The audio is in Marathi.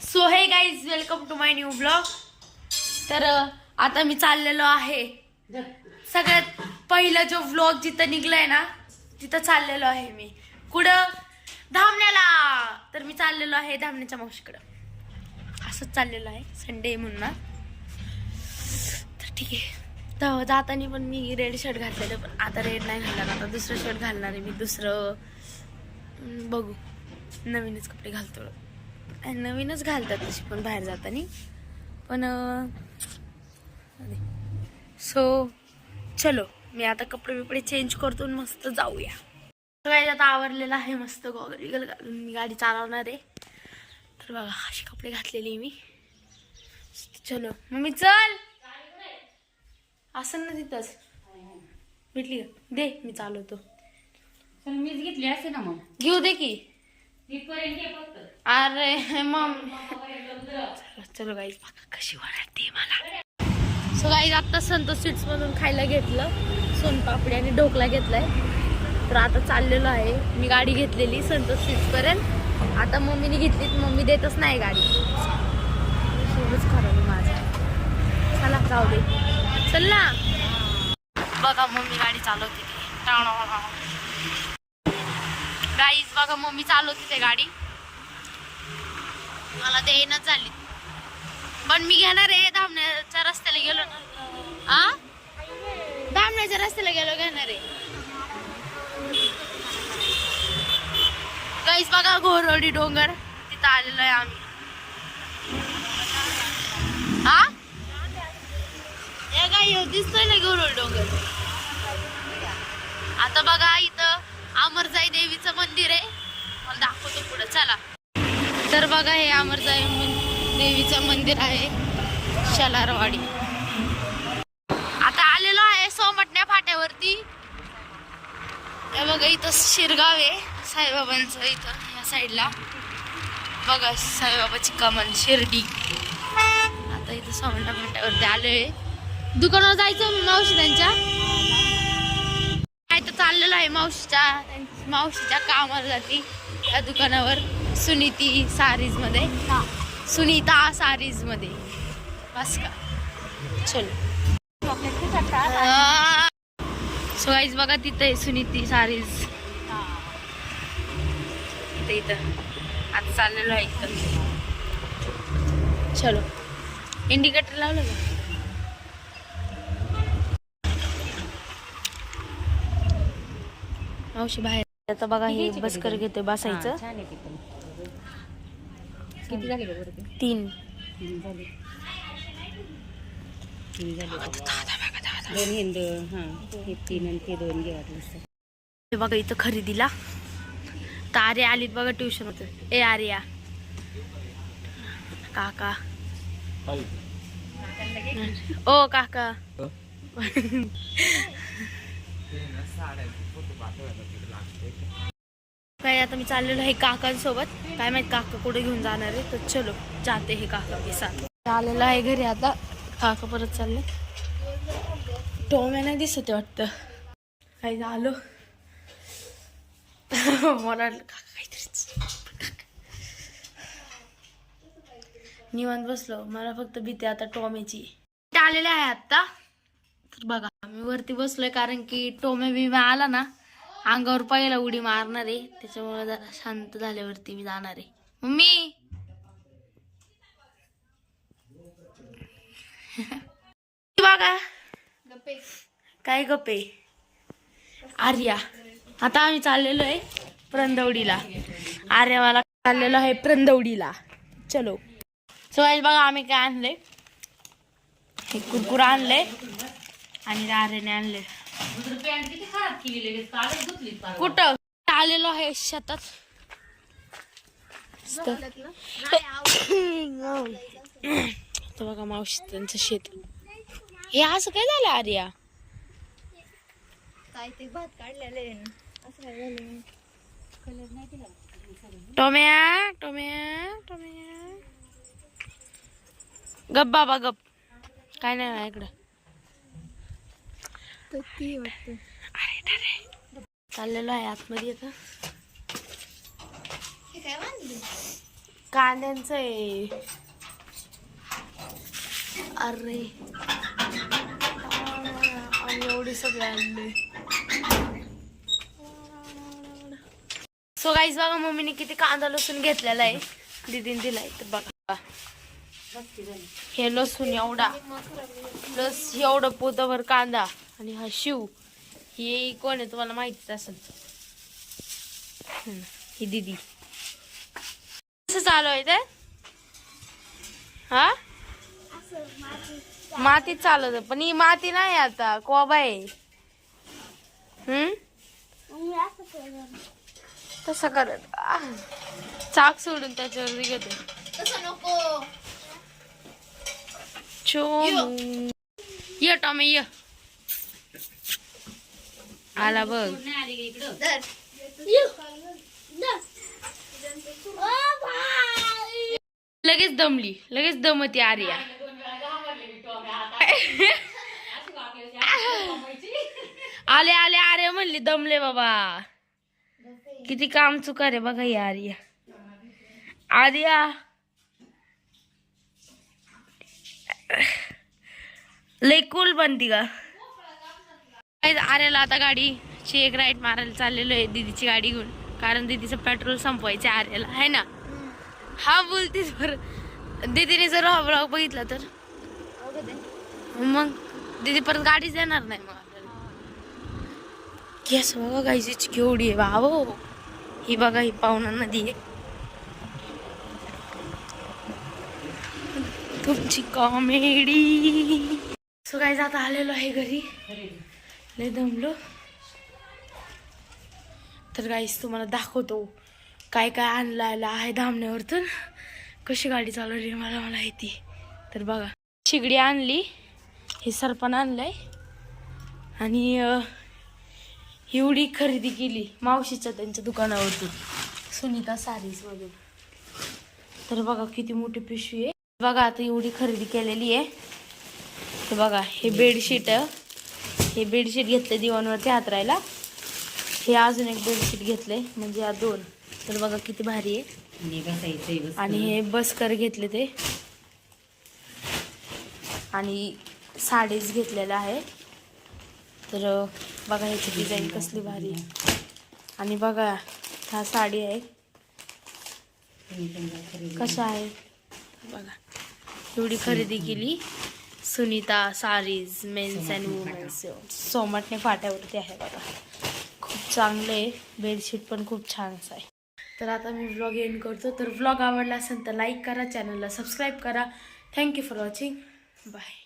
So hey guys, welcome to my new blog. तर आता मी चाललेलो आहे सगळ्यात पहिला जो व्लॉग जिथं निघलाय ना तिथं चाललेलो आहे मी. कुठं? धामण्याला. तर मी चाललेलो आहे धामण्याच्या मावशीकडं. असंच चाललेलो आहे, संडे म्हणून ना. तर ठीक आहे. तर जाताना पण मी रेड शर्ट घातलेलं, पण आता रेड नाही घालणार. आता दुसरं शर्ट घालणार आहे मी. दुसरं बघू, नवीनच कपडे घालतो. नवीनच घालतात तशी पण बाहेर जाताना. पण सो चलो, मी आता कपडे बिपडे चेंज करतो, मस्त जाऊया. काय आता आवरलेलं आहे, मस्त गॉगल बिगल घालून मी गाडी चालवणार आहे. तर बघा, अशी कपडे घातलेली मी. चलो मम्मी चल. असं ना तिथंच भेटली का? दे, मी चालवतो. मीच घेतली असते ना मग. घेऊ दे की. अरे मम, चलो गाईज, बघा कशी वाटते मला. सो गाईज, आता संतोष स्वीट्स मधून खायला घेतलं सोनपापडी आणि ढोकला घेतलाय. तर आता चाललेलो आहे. मी गाडी घेतलेली संतोष स्वीट्स पर्यंत. आता मम्मीने घेतली, मम्मी देतच नाही गाडी. खूपच खराब माझं. चला जाऊ दे, चल ना. बघा मम्मी गाडी चालवते. गाईज बघा, मम्मी चालवते ते गाडी. मला ते येणंच झाली, पण मी घेणार आहे. धामण्याच्या रस्त्याला गेलो ना, धामण्याच्या रस्त्याला गेलो घेणार आहे. गाईज बघा, घोरवडी डोंगर तिथं आलेलो आहे आम्ही. हे काय दिसतोय ना घोरवडी डोंगर. आता बघा, इथं अमरजाई देवीचं मंदिर आहे. मला दाखवतो पुढे, चला. तर बघा, हे अमरजाई देवीचं मंदिर आहे, शलारवाडी. आता आलेलो आहे सोमटण्या फाट्यावरती. हे बघा, इथं शिरगाव आहे साईबाबांचं. इथं या साईडला बघा साईबाबाची कमान, शिर्डी. आता इथं सोमटण्या फाट्यावरती आलोय. दुकानावर जायचं मी मावशी त्यांच्या. काय तर चाललेलं आहे मावशीच्या कामाला जाती त्या दुकानावर, सुनीती सारीज मध्ये, सुनीता सारीज मध्ये. बस का, चलो. सो गाईज बघा, तिथं आहे सुनीती सारीज. इथं आता चाललेलो आहे इथं. चलो, इंडिकेटर लावलं का? मावशी बाहेर. आता बघा, हे बस कर घेतोय बसायचं. किती झाले? 3 झाले. 2 हिंद, हे 3 आणि ते 2 घे वाटलं. हे बघा, इथं खरेदीला तर आर्या आलीत बघा, ट्युशन होत. ए आर्या, काका. ओ काका. काय, आता मी चाललेलो आहे काकांसोबत. काय माहित काका कुठे घेऊन जाणार आहे. तर चलो, जाते हे काका के साथ. आलेलं आहे घरी आता. काका परत चालले. टोम्या नाही दिसत वाटतं. काय झालं मला काहीतरी निवांत बसलो. मला फक्त भीती आता टोम्याची. आलेले आहे आता. तर बघा, मी वरती बसलोय कारण की टोम्या बिम्या आला ना अंगावर पहिला उडी मारणार आहे. त्याच्यामुळे जरा शांत झाल्यावरती मी जाणार आहे. मम्मी बघा काय गप्पे. आर्या, आता आम्ही चाललेलो आहे प्रंदवडीला. आर्या मला चाललेलो आहे प्रंदवडीला. चलो. सो बघा, आम्ही काय आणले, हे कुरकुरा आणले आणि आर्याने आणले. कुठं आलेलो आहे शेतात. बघा मावशी त्यांचं शेत. हे असं काय झालं आर्या? काय ते भात काढलेले असं काय झालं, कलर नाही दिला. टोम्या टोम्या टोम्या, गप बाबा गप. काय नाही माझ्याकडं. चाललेलो आहे आतमध्ये. आता हे काय बांधले? कांद्यांचं आहे. अरे आणि एवढे सगळे आणले. सो गाईज बघा मम्मीने किती कांदा लसूण घेतलेला आहे. दीदीने दिलाय तर बघा हे लसूण एवढा प्लस एवढं पोतावर कांदा आणि हा शिव हे कोण आहे तुम्हाला माहितीच असेल. ही दीदी कसं चालू आहे ते हा मातीत चालवत पण ही माती नाही आता कोबा आहे. तसं करत चाक सोडून त्याच्यावर घेते. ये टॉमी ये आला बघ. लगेच दमली लगेच दमती आर्या. आले आले आर्या म्हणली दमले बाबा. किती काम चुका रे बघा ही आर्या. आर्या लय कूल बनती का. आर्याला आता गाडीची एक राईड मारायला चाललेलो आहे दीदीची गाडी घेऊन. कारण दीदीचं पेट्रोल संपवायचं आर्याला आहे ना. हा बोलतीस बरं दीदीने जर हा ब्लॉग बघितला तर मग दीदी परत गाडीच देणार नाही मग आपल्याला. गॅस बघा गायची केवढी आहे बाबो. ही बघा ही पावना नदी आहे. तुमची कॉमेडी. सो काय आता आलेलो आहे घरी लय दमलो. तर गाईस तुम्हाला दाखवतो काय काय आणलेलं आहे धामण्यावरतून. कशी गाडी चालवली मला माहिती. तर बघा शिगडी आणली. हे सरपण आणलंय आणि एवढी खरेदी केली मावशीच्या त्यांच्या दुकानावरतून सुनीता सारीज मधून. तर बघा किती मोठी पिशवी आहे. बघा आता एवढी खरेदी केलेली आहे. तर बघा हे बेडशीट हे बेडशीट घेतले दिवाणवरती हातरायला. हे अजून एक बेडशीट घेतले म्हणजे या दोन. तर बघा किती भारी आहे. आणि हे बसकर घेतले ते आणि साडीच घेतलेला आहे. तर बघा ह्याची डिझाईन कसली भारी आहे. आणि बघा हा साडी आहे कशा आहे बघा. एवढी खरेदी केली Sunita saris mens and womens. Somatane फाट्यावरती आहे बघा. खूप चांगले आहे. बेडशीट पण खूप छान आहे. तर आता मी व्लॉग एंड करतो. तर व्लॉग आवडला असेल तर लाईक करा चॅनलला सबस्क्राईब करा. Thank you for watching. बाय.